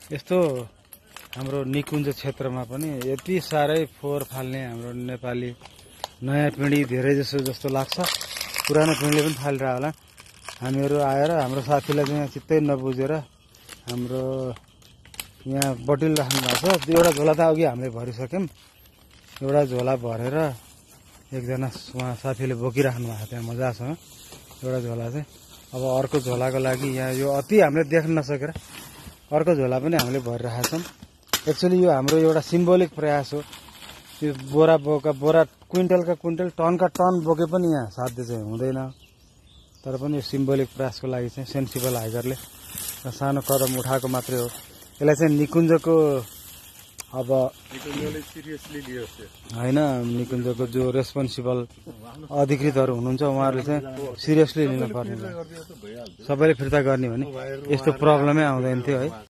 यस्तो हाम्रो निकुञ्ज क्षेत्रमा पनि यति साह्रै फोहोर फाल्ने हाम्रो नेपाली नयाँ पिँढी धेरै जस्तो लाग्छ। पुरानो पिँढीले पनि फालिरह होला। हामीहरू आएर हाम्रो साथीलाई चाहिँ चित्तै नबुझेर हाम्रो यहाँ बटुल राख्नु भएको छ। एउटा झोला त अघि हामीले भरिसक्यौँ। एउटा झोला भरेर एकजना उहाँ साथीले बोकिराख्नु भएको त्यहाँ मजासँग एउटा झोला चाहिँ। अब अर्को झोलाको लागि यहाँ यो अति हामीले देख्न नसकेर अर्को झोला पनि हामीले भरिरहेका छौँ। एक्चुअली यो हाम्रो एउटा सिम्बोलिक प्रयास हो। यो बोरा क्विन्टलका क्विन्टल टनका टन बोके पनि यहाँ साध्य चाहिँ हुँदैन। तर पनि यो सिम्बोलिक प्रयासको लागि चाहिँ सेन्सिबल हाइकरले सानो कदम उठाएको मात्रै हो। यसलाई चाहिँ निकुञ्जको अब होइन, निकुञ्जको जो रेस्पोन्सिबल अधिकृतहरू हुनुहुन्छ उहाँहरूले चाहिँ सिरियसली लिनुपर्ने। सबैले फिर्ता गर्ने भने यस्तो प्रब्लमै आउँदैन थियो है।